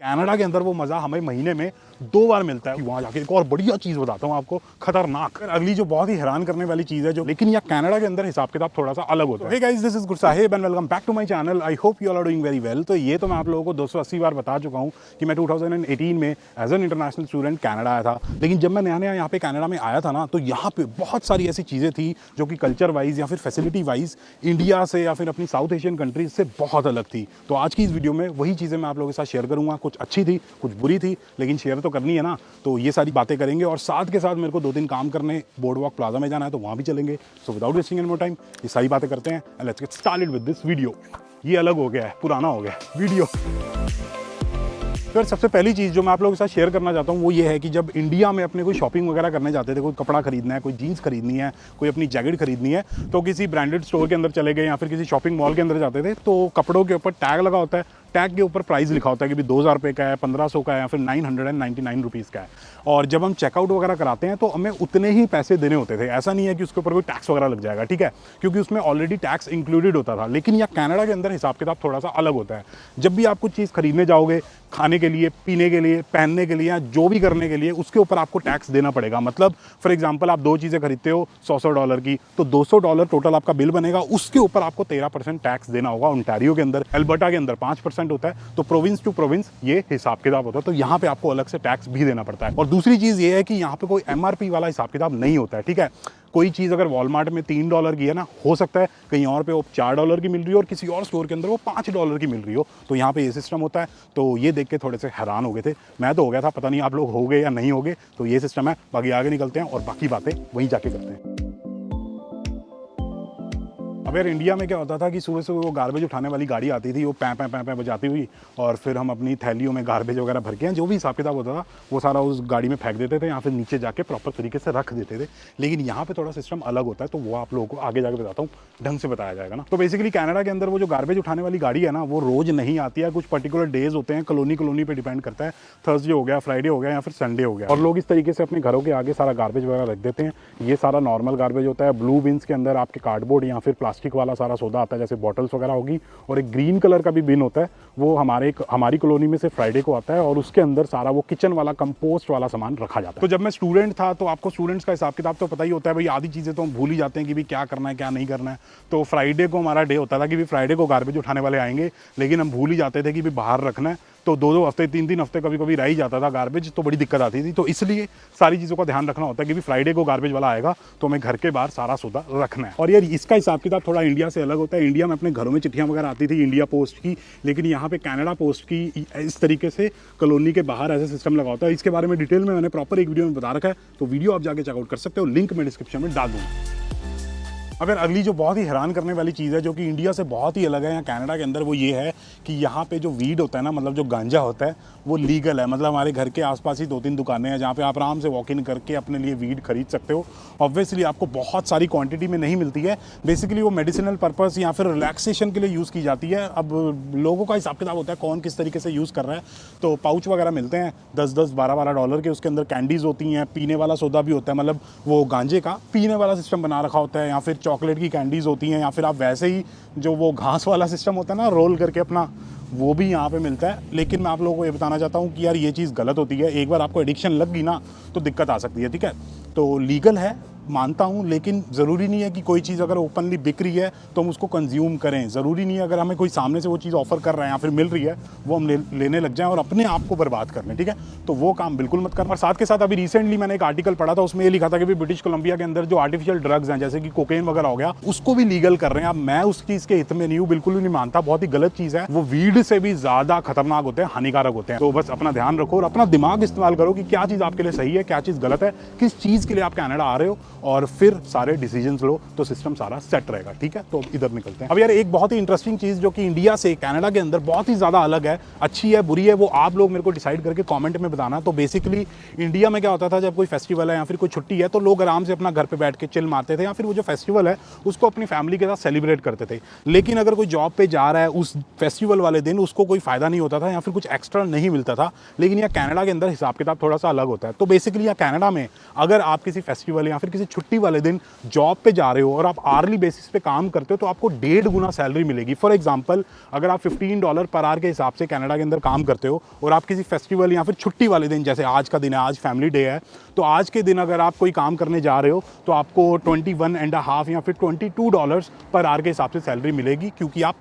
Canada के अंदर वो मज़ा हमें महीने में 2 बार मिलता है। वहाँ जाके एक और बढ़िया चीज़ बताता हूँ आपको, खतरनाक। अगली जो बहुत ही हैरान करने वाली चीज़ है जो, लेकिन यहाँ कनाडा के अंदर हिसाब किताब थोड़ा सा अलग होता है। Hey guys, this is good Sahib and welcome back to my channel. I hope you all are doing very well. तो ये तो मैं आप लोगों को 280 बार बता चुका हूँ कि मैं 2018 में as an international student Canada आया था। लेकिन जब मैं नया नया यहाँ पे कनाडा में आया था ना, तो यहाँ पे बहुत सारी ऐसी चीज़ें थी जो कि कल्चर वाइज या फिर फैसिलिटी वाइज इंडिया से या फिर अपनी साउथ एशियन कंट्रीज से बहुत अलग थी। तो आज की इस वीडियो में वही चीज़ें मैं आप लोगों के साथ शेयर करूँगा। कुछ अच्छी थी, कुछ बुरी थी, लेकिन शेयर तो करनी है ना, तो ये सारी बातें करेंगे। और साथ के साथ मेरे को 2-3 काम करने बोर्ड वॉक प्लाजा में जाना है, तो वहाँ भी चलेंगे। So without wasting any more time ये सारी बातें करते हैं and let's get started with this video. ये अलग हो गया है, पुराना हो गया है वीडियो। फिर सबसे पहली चीज़ जो मैं आप लोगों के साथ शेयर करना चाहता हूँ वो ये है कि जब इंडिया में अपने कोई शॉपिंग वगैरह करने जाते थे, कोई कपड़ा खरीदना है, कोई जीन्स खरीदनी है, कोई अपनी जैकेट खरीदनी है, तो किसी ब्रांडेड स्टोर के अंदर चले गए या फिर किसी शॉपिंग मॉल के अंदर जाते थे, तो कपड़ों के ऊपर टैग लगा होता है। टैग के ऊपर प्राइस लिखा होता है कि 2000 रुपये का है, 1500 का है या फिर 999 रुपीज़ का है। और जब हम चेकआउट वगैरह कराते हैं तो हमें उतने ही पैसे देने होते थे। ऐसा नहीं है कि उसके ऊपर कोई टैक्स वगैरह लग जाएगा, ठीक है, क्योंकि उसमें ऑलरेडी टैक्स इंक्लूडेड होता था। लेकिन यहाँ कनाडा के अंदर हिसाब किताब थोड़ा सा अलग होता है। जब भी आप कुछ चीज़ खरीदने जाओगे, खाने के लिए, पीने के लिए, पहनने के लिए या जो भी करने के लिए, उसके ऊपर आपको टैक्स देना पड़ेगा। मतलब फॉर एग्जांपल आप 2 चीज़ें खरीदते हो $100 की, तो $200 टोटल आपका बिल बनेगा। उसके ऊपर आपको 13% टैक्स देना होगा। ओंटारियो के अंदर, अल्बर्टा के अंदर 5% होता है। तो प्रोविंस टू प्रोविंस ये हिसाब किताब होता है। तो यहाँ पे आपको अलग से टैक्स भी देना पड़ता है। और दूसरी चीज़ ये है कि यहाँ पे कोई MRP वाला हिसाब किताब नहीं होता है, ठीक है। कोई चीज़ अगर वॉलमार्ट में $3 की है ना, हो सकता है कहीं और पे वो $4 की मिल रही हो और किसी और स्टोर के अंदर वो $5 की मिल रही हो। तो यहाँ पे ये सिस्टम होता है। तो ये देख के थोड़े से हैरान हो गए थे। मैं तो हो गया था, पता नहीं आप लोग हो गए या नहीं हो गए। तो ये सिस्टम है। बाकी आगे निकलते हैं और बाकी बातें वहीं जाके करते हैं। अब यार इंडिया में क्या होता था कि सुबह सुबह वो गार्बेज उठाने वाली गाड़ी आती थी, वो पैं पैं पैं पैं बजाती हुई, और फिर हम अपनी थैलियों में गार्बेज वगैरह भर के जो भी हिसाब किताब होता था वो सारा उस गाड़ी में फेंक देते थे या फिर नीचे जाके प्रॉपर तरीके से रख देते थे। लेकिन यहाँ पे थोड़ा सिस्टम अलग होता है, तो वो आप लोगों को आगे जाके बताता हूँ, ढंग से बताया जाएगा ना। तो बेसिकली कनाडा के अंदर वो जो गार्बेज उठाने वाली गाड़ी है ना, वो रोज़ नहीं आती है। कुछ पर्टिकुलर डेज होते हैं, कॉलोनी पे डिपेंड करता है। थर्सडे हो गया, फ्राइडे हो गया या फिर संडे हो गया। और लोग इस तरीके से अपने घरों के आगे सारा गार्बेज वगैरह रख देते हैं। ये सारा नॉर्मल गार्बेज होता है। ब्लू बिन्स के अंदर आपके कार्डबोर्ड या फिर प्लास्टिक वाला सारा सौदा आता है, जैसे बॉटल्स वगैरह होगी। और एक ग्रीन कलर का भी बिन होता है, वो हमारी कॉलोनी में से फ्राइडे को आता है, और उसके अंदर सारा वो किचन वाला कंपोस्ट वाला सामान रखा जाता है। तो जब मैं स्टूडेंट था तो आपको स्टूडेंट्स का हिसाब किताब तो पता ही होता है भाई। आधी चीज़ें तो हम भूल ही जाते हैं कि भाई क्या करना है क्या नहीं करना है। तो फ्राइडे को हमारा डे होता था कि भाई फ्राइडे को गार्बेज उठाने वाले आएंगे, लेकिन हम भूल ही जाते थे कि भाई बाहर रखना है। तो 2-2 हफ्ते, 3-3 हफ्ते कभी कभी रह ही जाता था गार्बेज, तो बड़ी दिक्कत आती थी। तो इसलिए सारी चीज़ों का ध्यान रखना होता है कि भी फ्राइडे को गार्बेज वाला आएगा तो हमें घर के बाहर सारा सौदा रखना है। और यार इसका हिसाब किताब थोड़ा इंडिया से अलग होता है। इंडिया में अपने घरों में चिट्ठियाँ वगैरह आती थी इंडिया पोस्ट की, लेकिन यहाँ पे कनाडा पोस्ट की इस तरीके से कॉलोनी के बाहर ऐसा सिस्टम लगा होता है। इसके बारे में डिटेल में मैंने प्रॉपर एक वीडियो में बता रखा है, तो वीडियो आप जाके चेकआउट कर सकते हो, लिंक मैं डिस्क्रिप्शन में डाल दूँगा। अब यार अगली जो बहुत ही हैरान करने वाली चीज़ है जो कि इंडिया से बहुत ही अलग है यहाँ कनाडा के अंदर, वो ये है कि यहाँ पे जो वीड होता है ना, मतलब जो गांजा होता है, वो लीगल है। मतलब हमारे घर के आसपास ही 2-3 दुकानें हैं जहाँ पे आप आराम से वॉक इन करके अपने लिए वीड खरीद सकते हो। ऑब्वियसली आपको बहुत सारी क्वांटिटी में नहीं मिलती है। बेसिकली वो मेडिसिनल पर्पस या फिर रिलैक्सेशन के लिए यूज़ की जाती है। अब लोगों का हिसाब किताब होता है कौन किस तरीके से यूज़ कर रहा है। तो पाउच वगैरह मिलते हैं $10-10, $12-12 के। उसके अंदर कैंडीज़ होती हैं, पीने वाला सोडा भी होता है, मतलब वो गांजे का पीने वाला सिस्टम बना रखा होता है, या फिर चॉकलेट की कैंडीज़ होती हैं, या फिर आप वैसे ही जो वो घास वाला सिस्टम होता है ना, रोल करके अपना, वो भी यहाँ पे मिलता है। लेकिन मैं आप लोगों को ये बताना चाहता हूँ कि यार ये चीज़ गलत होती है। एक बार आपको एडिक्शन लग गई ना तो दिक्कत आ सकती है, ठीक है। तो लीगल है मानता हूँ, लेकिन ज़रूरी नहीं है कि कोई चीज़ अगर ओपनली बिक रही है तो हम उसको कंज्यूम करें। ज़रूरी नहीं है अगर हमें कोई सामने से वो चीज़ ऑफर कर रहा है या फिर मिल रही है वो हम लेने लग जाएं और अपने आप को बर्बाद कर लें, ठीक है। तो वो काम बिल्कुल मत करना। और साथ के साथ अभी रिसेंटली मैंने एक आर्टिकल पढ़ा था, उसमें ये लिखा था कि ब्रिटिश कोलंबिया के अंदर जो आर्टिफिशियल ड्रग्स हैं जैसे कि कोकेन वगैरह हो गया, उसको भी लीगल कर रहे हैं। अब मैं उस चीज़ के हित में नहीं हूँ, बिल्कुल भी नहीं मानता, बहुत ही गलत चीज़ है। वो वीड से भी ज़्यादा खतरनाक होते हैं, हानिकारक होते हैं। तो बस अपना ध्यान रखो और अपना दिमाग इस्तेमाल करो कि क्या चीज़ आपके लिए सही है, क्या चीज़ गलत है, किस चीज़ के लिए आप कनाडा आ रहे हो, और फिर सारे डिसीजंस लो तो सिस्टम सारा सेट रहेगा, ठीक है। तो इधर निकलते हैं। अब यार एक बहुत ही इंटरेस्टिंग चीज़ जो कि इंडिया से कनाडा के अंदर बहुत ही ज़्यादा अलग है, अच्छी है बुरी है, वो आप लोग मेरे को डिसाइड करके कमेंट में बताना। तो बेसिकली इंडिया में क्या होता था, जब कोई फेस्टिवल है या फिर कोई छुट्टी है तो लोग आराम से अपना घर पे बैठ के चिल मारते थे, या फिर वो जो फेस्टिवल है उसको अपनी फैमिली के साथ सेलिब्रेट करते थे। लेकिन अगर कोई जॉब पे जा रहा है उस फेस्टिवल वाले दिन उसको कोई फ़ायदा नहीं होता था या फिर कुछ एक्स्ट्रा नहीं मिलता था। लेकिन यहाँ कनाडा के अंदर हिसाब किताब थोड़ा सा अलग होता है। तो बेसिकली यहाँ कनाडा में अगर आप किसी फेस्टिवल या फिर किसी छुट्टी वाले दिन जॉब पे जा रहे हो और आप आर्ली बेसिस पे काम करते हो तो आपको 1.5 गुना सैलरी मिलेगी। फॉर एग्जांपल अगर आप $15 पर आवर के हिसाब से कनाडा के अंदर काम करते हो और आप किसी फेस्टिवल या फिर छुट्टी वाले दिन, जैसे आज का दिन है, आज फैमिली डे है, तो आज के दिन अगर आप कोई काम करने जा रहे हो तो आपको 21.5 या फिर $22 पर आवर के हिसाब से सैलरी मिलेगी, क्योंकि आप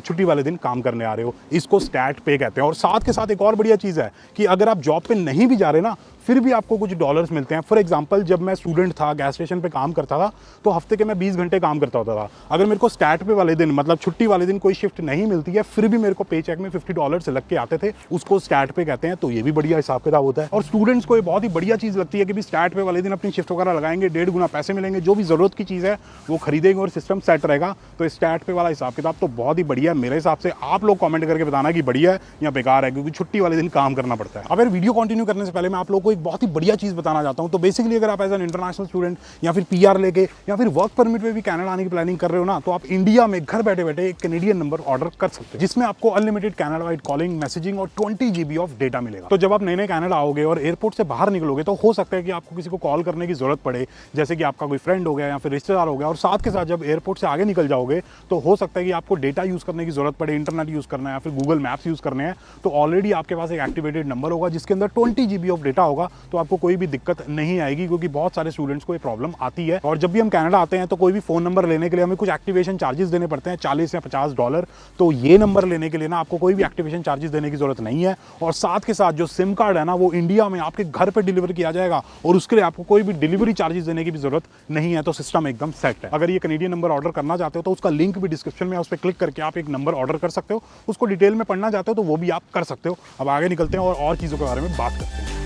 छुट्टी वाले दिन काम करने आ रहे हो। इसको स्टैट पे कहते हैं। और साथ के साथ एक और बढ़िया चीज़ है कि अगर आप जॉब पे नहीं भी जा रहे ना, फिर भी आपको कुछ डॉलर्स मिलते हैं। फॉर एग्जांपल जब मैं स्टूडेंट था, गैस स्टेशन पे काम करता था, तो हफ्ते के मैं 20 घंटे काम करता होता था। अगर मेरे को स्टैट पे वाले दिन, मतलब छुट्टी वाले दिन कोई शिफ्ट नहीं मिलती है, फिर भी मेरे को पे चेक में $50 से लग के आते थे। उसको स्टैट पे कहते हैं। तो ये भी बढ़िया हिसाब किताब होता है। और स्टूडेंट्स को ये बहुत ही बढ़िया चीज़ लगती है कि भी स्टैट पे वाले दिन अपनी शिफ्ट वगैरह लगाएंगे, 1.5 गुना पैसे मिलेंगे, जो भी ज़रूरत की चीज़ है वो खरीदेंगे और सिस्टम सेट रहेगा। तो स्टैट पे वाला हिसाब किताब तो बहुत ही बढ़िया है मेरे हिसाब से। आप लोग कमेंट करके बताना कि बढ़िया है या बेकार है, क्योंकि छुट्टी वाले दिन काम करना पड़ता है। अब यार वीडियो कंटिन्यू करने से पहले मैं आप लोगों को एक बहुत ही बढ़िया चीज़ बताना चाहता हूं। तो बेसिकली अगर आप एज एन इंटरनेशनल स्टूडेंट या फिर पीआर लेके या फिर वर्क परमिट पे भी कनाडा आने की प्लानिंग कर रहे हो ना, तो आप इंडिया में घर बैठे बैठे एक कैनेडियन नंबर ऑर्डर कर सकते हैं, जिसमें आपको unlimited Canada wide calling, messaging और 20 GB ऑफ डेटा मिलेगा। तो जब आप नए नए कनाडा आओगे और एयरपोर्ट से बाहर निकलोगे तो हो सकता है कि आपको किसी को कॉल करने की जरूरत पड़े, जैसे कि आपका कोई फ्रेंड हो गया या फिर रिश्तेदार हो गया। और साथ के साथ जब एयरपोर्ट से आगे निकल जाओगे तो हो सकता है कि आपको डेटा यूज करने की जरूरत पड़े, इंटरनेट यूज करना है या फिर गूगल मैप्स यूज करने हैं। तो ऑलरेडी आपके पास एक एक्टिवेटेड नंबर होगा जिसके अंदर 20 GB ऑफ डेटा होगा, तो आपको कोई भी दिक्कत नहीं आएगी, क्योंकि बहुत सारे स्टूडेंट्स को ये प्रॉब्लम आती है। और जब भी हम कनाडा आते हैं तो कोई भी फोन नंबर लेने के लिए हमें कुछ एक्टिवेशन चार्जेस देने पड़ते हैं, $40 या $50। तो ये नंबर लेने के लिए ना आपको कोई भी एक्टिवेशन चार्जेस देने की जरूरत नहीं है। और साथ के साथ जो सिम कार्ड है ना, वो इंडिया में आपके घर पर डिलीवर किया जाएगा और उसके लिए आपको कोई भी डिलीवरी चार्जेस देने की भी जरूरत नहीं है। तो सिस्टम एकदम सेट है। अगर ये कैनेडियन नंबर ऑर्डर करना चाहते हो तो उसका लिंक भी डिस्क्रिप्शन में, उस पर क्लिक करके आप एक नंबर ऑर्डर कर सकते हो। उसको डिटेल में पढ़ना चाहते हो तो वो भी आप कर सकते हो। अब आगे निकलते हैं और चीज़ों के बारे में बात करते हैं।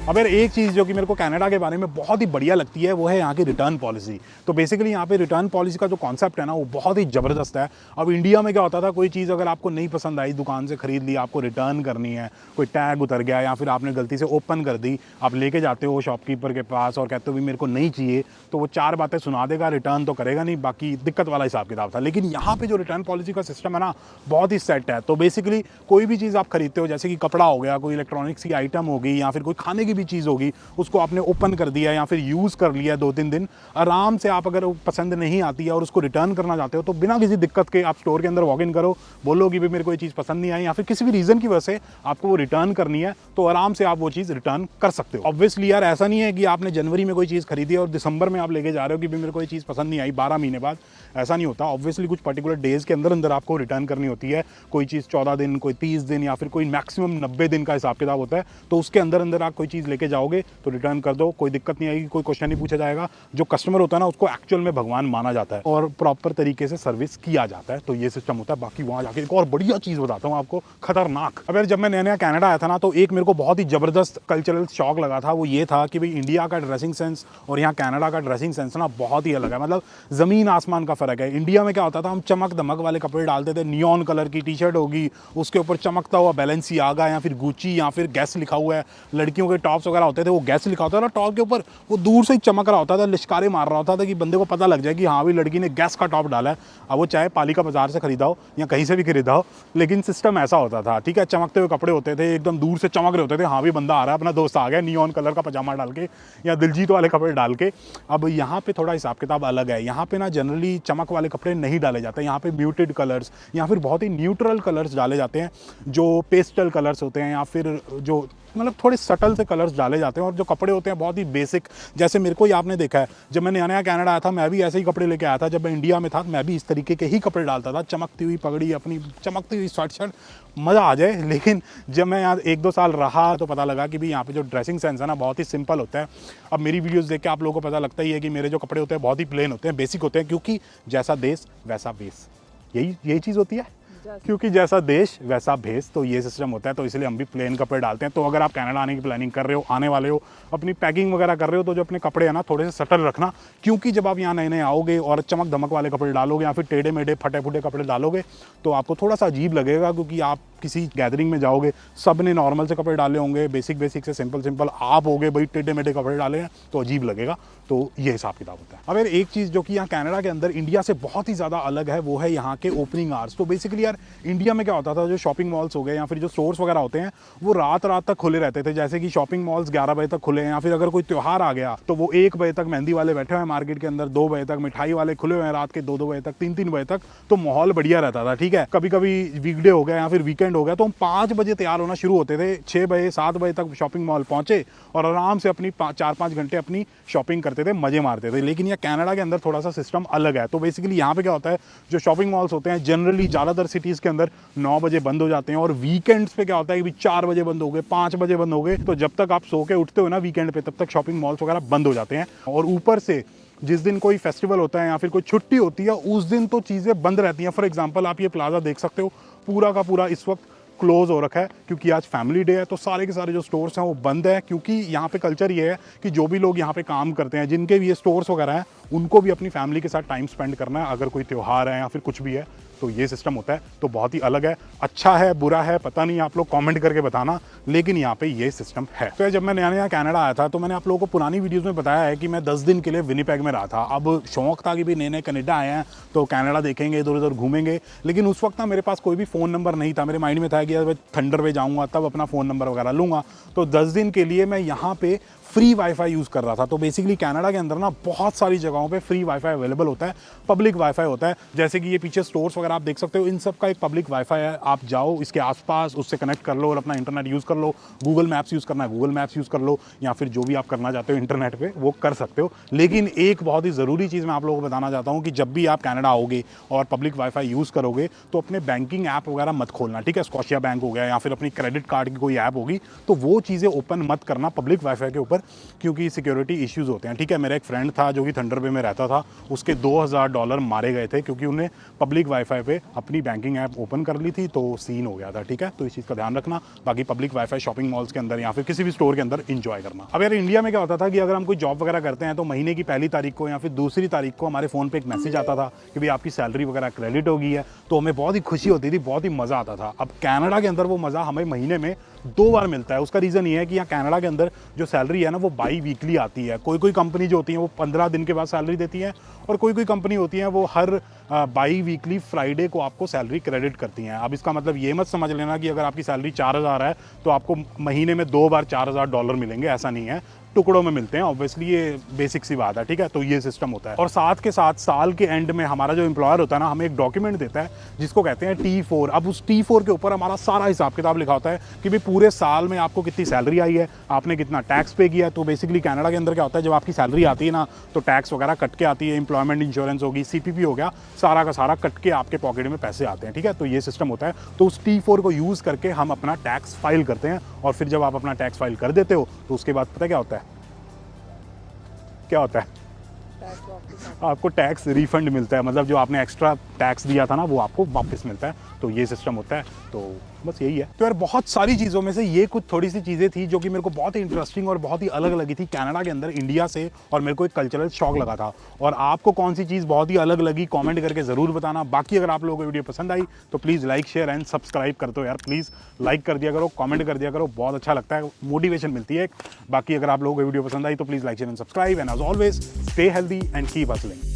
अब यार एक चीज़ जो कि मेरे को कनाडा के बारे में बहुत ही बढ़िया लगती है वो है यहाँ की रिटर्न पॉलिसी। तो बेसिकली यहाँ पे रिटर्न पॉलिसी का जो कॉन्सेप्ट है ना, वो बहुत ही ज़बरदस्त है। अब इंडिया में क्या होता था, कोई चीज़ अगर आपको नहीं पसंद आई, दुकान से खरीद ली, आपको रिटर्न करनी है, कोई टैग उतर गया या फिर आपने गलती से ओपन कर दी, आप लेके जाते हो शॉपकीपर के पास और कहते हो भी मेरे को नहीं चाहिए, तो वो 4 बातें सुना देगा, रिटर्न तो करेगा नहीं, बाकी दिक्कत वाला हिसाब किताब था। लेकिन यहाँ पे जो रिटर्न पॉलिसी का सिस्टम है ना, बहुत ही सेट है। तो बेसिकली कोई भी चीज़ आप खरीदते हो, जैसे कि कपड़ा हो गया, कोई इलेक्ट्रॉनिक्स की आइटम होगी या फिर कोई खाने की भी चीज़ होगी, उसको आपने ओपन कर दिया या फिर यूज़ कर लिया 2-3 दिन, आराम से आप अगर पसंद नहीं आती है और उसको रिटर्न करना चाहते हो तो बिना किसी दिक्कत के आप स्टोर के अंदर वॉक इन करो, बोलो कि भाई मेरे को ये चीज़ पसंद नहीं आई या फिर किसी भी रीज़न की वजह से आपको वो रिटर्न करनी है, तो आराम से आप वो चीज़ रिटर्न कर सकते हो। ऑब्वियसली यार ऐसा नहीं है कि आपने जनवरी में कोई चीज़ खरीदी और दिसंबर में आप लेके जा रहे हो कि भाई मेरे को ये चीज़ पसंद नहीं आई 12 महीने बाद, ऐसा नहीं होता। ऑब्वियसली कुछ पर्टिकुलर डेज़ के अंदर अंदर आपको रिटर्न करनी होती है। कोई चीज़ 14 दिन, कोई 30 दिन या फिर कोई मैक्सिमम 90 दिन का हिसाब किताब होता है। तो उसके अंदर अंदर आप कोई चीज़ लेके जाओगे तो रिटर्न कर दो, कोई दिक्कत नहीं आएगी, कोई क्वेश्चन नहीं पूछा जाएगा। जो कस्टमर होता है ना, उसको एक्चुअल में भगवान माना जाता है और प्रॉपर तरीके से सर्विस किया जाता है। तो ये सिस्टम होता है। बाकी वहाँ जाके एक और बढ़िया चीज़ बताता हूँ आपको, खतरनाक। अब यार जब मैं नया नया कनाडा आया था ना, तो एक मेरे को बहुत ही ज़बरदस्त कल्चरल शॉक लगा था। वो ये था कि भाई इंडिया का ड्रेसिंग सेंस और यहाँ कनाडा का ड्रेसिंग सेंस ना बहुत ही अलग है। मतलब ज़मीन आसमान का फ़र्क है। इंडिया में क्या होता था, हम चमक दमक वाले कपड़े डालते थे, नियॉन कलर की टी शर्ट होगी, उसके ऊपर चमकता हुआ बैलेंसियागा या फिर गुची या फिर गैस लिखा हुआ है। लड़कियों के टॉप्स वगैरह होते थे, वो गैस लिखा होता था टॉप के ऊपर, वो दूर से ही चमक रहा होता था, लिश्कारे मार रहा होता था कि बंदे को पता लग जाए कि हाँ भाई लड़की ने गैस का टॉप डाला है। अब वो चाहे पालिका बाजार से खरीदा हो या कहीं से भी खरीदा हो, लेकिन सिस्टम ऐसा होता था। ठीक है, चमकते हुए कपड़े होते थे, एकदम दूर से चमक रहे होते थे, हाँ भी बंदा आ रहा है, अपना दोस्त आ गया, नियॉन कलर का पजामा डाल के या दिलजीत वाले कपड़े डाल के। अब यहाँ पे थोड़ा हिसाब किताब अलग है। यहाँ पे ना जनरली चमक वाले कपड़े नहीं डाले जाते। यहाँ पे म्यूटेड कलर्स या फिर बहुत ही न्यूट्रल कलर्स डाले जाते हैं, जो पेस्टल कलर्स होते हैं या फिर जो मतलब थोड़े सटल से कलर्स डाले जाते हैं। और जो कपड़े होते हैं बहुत ही बेसिक, जैसे मेरे को ही आपने देखा है, जब मैं नया नया कनाडा आया था मैं भी ऐसे ही कपड़े लेके आया था। जब मैं इंडिया में था मैं भी इस तरीके के ही कपड़े डालता था, चमकती हुई पगड़ी, अपनी चमकती हुई शर्ट, मज़ा आ जाए। लेकिन जब मैं यहाँ 1-2 साल रहा तो पता लगा कि भाई यहाँ पे जो ड्रेसिंग सेंस है ना, बहुत ही सिंपल होता है। अब मेरी वीडियोस देख के आप लोगों को पता लगता ही है कि मेरे जो कपड़े होते हैं बहुत ही प्लेन होते हैं, बेसिक होते हैं, क्योंकि जैसा देश वैसा भेस, यही चीज़ होती है। क्योंकि जैसा देश वैसा भेस, तो ये सिस्टम होता है। तो इसलिए हम भी प्लेन कपड़े डालते हैं। तो अगर आप कनाडा आने की प्लानिंग कर रहे हो, आने वाले हो, अपनी पैकिंग वगैरह कर रहे हो, तो जो अपने कपड़े हैं ना थोड़े से सटल रखना, क्योंकि जब आप यहाँ नए नए आओगे और चमक धमक वाले कपड़े डालोगे या फिर टेढ़े मेढ़े फटे फुटे कपड़े डालोगे तो आपको थोड़ा सा अजीब लगेगा। क्योंकि आप किसी गैदरिंग में जाओगे, सब ने नॉर्मल से कपड़े डाले होंगे, बेसिक से सिंपल, आप होगे भाई टेढ़े मेढ़े कपड़े डाले हैं तो अजीब लगेगा। तो ये हिसाब किताब होता है। अब यार एक चीज़ जो कि यहाँ कनाडा के अंदर इंडिया से बहुत ही ज़्यादा अलग है, वो है यहाँ के ओपनिंग आवर्स। तो बेसिकली यार यार इंडिया में क्या होता था, जो शॉपिंग मॉल्स हो गए या फिर जो स्टोर्स वगैरह होते हैं वो रात रात तक खुले रहते थे। जैसे कि शॉपिंग मॉल्स 11 बजे तक खुले हैं, या फिर अगर कोई त्यौहार आ गया तो वो 1 बजे तक मेहंदी वाले बैठे हुए हैं मार्केट के अंदर, 2 बजे तक मिठाई वाले खुले हुए हैं रात के 2-2 बजे तक, 3-3 बजे तक। तो माहौल बढ़िया रहता था, ठीक है। कभी कभी वीकडे हो गया या फिर वीकेंड हो गया तो हम 5 बजे तैयार होना शुरू होते थे, 6 बजे 7 बजे तक शॉपिंग मॉल पहुंचे और आराम से अपनी 4-5 घंटे अपनी शॉपिंग करते थे, मजे मारते थे। लेकिन ये कनाडा के अंदर थोड़ा सा सिस्टम अलग है। तो बेसिकली यहाँ पे क्या होता है, जो शॉपिंग मॉल्स होते हैं जनरली ज़्यादातर सिटीज़ के अंदर 9 बजे बंद हो जाते हैं, और वीकेंड्स पे क्या होता है कि 4 बजे बंद हो गए, 5 बजे बंद हो गए। तो जब तक आप सो के उठते हो ना वीकेंड पे, तब तक शॉपिंग मॉल्स वगैरह बंद हो जाते हैं। और ऊपर से जिस दिन कोई फेस्टिवल होता है या फिर कोई छुट्टी होती है उस दिन तो चीज़ें बंद रहती हैं। फॉर एग्जांपल आप ये प्लाजा देख सकते हो, पूरा का पूरा इस वक्त क्लोज हो रखा है क्योंकि आज फैमिली डे है। तो सारे के सारे जो स्टोर्स हैं वो बंद है, क्योंकि यहाँ पे कल्चर ये है कि जो भी लोग यहाँ पे काम करते हैं, जिनके भी ये स्टोर्स वगैरह हैं, उनको भी अपनी फैमिली के साथ टाइम स्पेंड करना है अगर कोई त्यौहार है या फिर कुछ भी है। तो ये सिस्टम होता है। तो बहुत ही अलग है, अच्छा है बुरा है पता नहीं, आप लोग कमेंट करके बताना, लेकिन यहाँ पे ये सिस्टम है। तो जब मैं नया नया कनाडा आया था तो मैंने आप लोगों को पुरानी वीडियोस में बताया है कि मैं 10 दिन के लिए विनिपेग में रहा था। अब शौक था कि भी नए नए कनाडा आए हैं तो कनाडा देखेंगे, इधर उधर घूमेंगे। लेकिन उस वक्त ना मेरे पास कोई भी फ़ोन नंबर नहीं था। मेरे माइंड में था कि यार मैं थंडर पे जाऊँगा तब अपना फ़ोन नंबर वगैरह लूँगा। तो 10 दिन के लिए मैं यहाँ पे फ्री वाईफाई यूज़ कर रहा था। तो बेसिकली कनाडा के अंदर ना बहुत सारी जगहों पे फ्री वाईफाई अवेलेबल होता है, पब्लिक वाईफाई होता है। जैसे कि ये पीछे स्टोर्स वगैरह आप देख सकते हो, इन सब का एक पब्लिक वाईफाई है। आप जाओ इसके आसपास, उससे कनेक्ट कर लो और अपना इंटरनेट यूज़ कर लो। गूगल मैप्स यूज़ करना है गूगल मैप्स यूज़ कर लो, या फिर जो भी आप करना चाहते हो इंटरनेट पर वो कर सकते हो। लेकिन एक बहुत ही ज़रूरी चीज़ मैं आप लोगों को बताना चाहता हूँ कि जब भी आप कनाडा आओगे और पब्लिक वाईफाई यूज़ करोगे तो अपने बैंकिंग ऐप वगैरह मत खोलना, ठीक है। स्कॉशिया बैंक हो गया या फिर अपनी क्रेडिट कार्ड की कोई ऐप होगी तो वो चीज़ें ओपन मत करना पब्लिक वाईफाई के ऊपर, क्योंकि सिक्योरिटी इश्यूज़ होते हैं, ठीक है। मेरा एक फ्रेंड था जो कि थंडर बे में रहता था, उसके $2000 मारे गए थे क्योंकि उन्हें पब्लिक वाईफाई पे अपनी बैंकिंग ऐप ओपन कर ली थी, तो सीन हो गया था, ठीक है। तो इस चीज़ का ध्यान रखना। बाकी पब्लिक वाईफाई शॉपिंग मॉल्स के अंदर या फिर किसी भी स्टोर के अंदर इंजॉय करना। अब यार इंडिया में क्या होता था कि अगर हम कोई जॉब वगैरह करते हैं तो महीने की पहली तारीख को या फिर दूसरी तारीख को हमारे फ़ोन पर एक मैसेज आता था कि भाई आपकी सैलरी वगैरह क्रेडिट हो गई है। तो हमें बहुत ही खुशी होती थी, बहुत ही मज़ा आता था। अब कनाडा के अंदर वो मज़ा हमें महीने में 2 बार मिलता है। उसका रीज़न ये है कि यहाँ कनाडा के अंदर जो सैलरी है ना वो बाई वीकली आती है। कोई कंपनी जो होती है वो 15 दिन के बाद सैलरी देती है, और कोई कंपनी होती है वो हर बाई वीकली फ्राइडे को आपको सैलरी क्रेडिट करती हैं। अब इसका मतलब ये मत समझ लेना कि अगर आपकी सैलरी 4000 है तो आपको महीने में 2 बार $4000 मिलेंगे, ऐसा नहीं है। टुकड़ों में मिलते हैं, ऑब्वियसली ये बेसिक सी बात है, ठीक है। तो ये सिस्टम होता है। और साथ के साथ साल के एंड में हमारा जो एम्प्लॉयर होता है ना, हमें एक डॉक्यूमेंट देता है जिसको कहते हैं T4। अब उस T4 के ऊपर हमारा सारा हिसाब किताब लिखा होता है कि भाई पूरे साल में आपको कितनी सैलरी आई है, आपने कितना टैक्स पे किया है। तो बेसिकली कनाडा के अंदर क्या होता है, जब आपकी सैलरी आती है ना तो टैक्स वगैरह कट के आती है, एम्प्लॉयमेंट इंश्योरेंस होगी, CPP हो गया, सारा का सारा कट के आपके पॉकेट में पैसे आते हैं, ठीक है। तो ये सिस्टम होता है। तो उस T4 को यूज़ करके हम अपना टैक्स फाइल करते हैं, और फिर जब आप अपना टैक्स फाइल कर देते हो तो उसके बाद पता क्या होता है, क्या होता है, आपको टैक्स रिफंड मिलता है। मतलब जो आपने एक्स्ट्रा टैक्स दिया था ना वो आपको वापस मिलता है। तो ये सिस्टम होता है। तो बस यही है। तो यार बहुत सारी चीज़ों में से ये कुछ थोड़ी सी चीज़ें थी जो कि मेरे को बहुत ही इंटरेस्टिंग और बहुत ही अलग लगी थी कनाडा के अंदर इंडिया से, और मेरे को एक कल्चरल शॉक लगा था। और आपको कौन सी चीज़ बहुत ही अलग लगी कमेंट करके ज़रूर बताना। बाकी अगर आप लोगों को वीडियो पसंद आई तो please like share and subscribe कर दो यार, प्लीज़ लाइक कर दिया करो, कमेंट कर दिया करो, बहुत अच्छा लगता है, मोटिवेशन मिलती है। बाकी अगर आप लोगों को वीडियो पसंद आई तो please like share and subscribe, and as always stay healthy and keep hustling.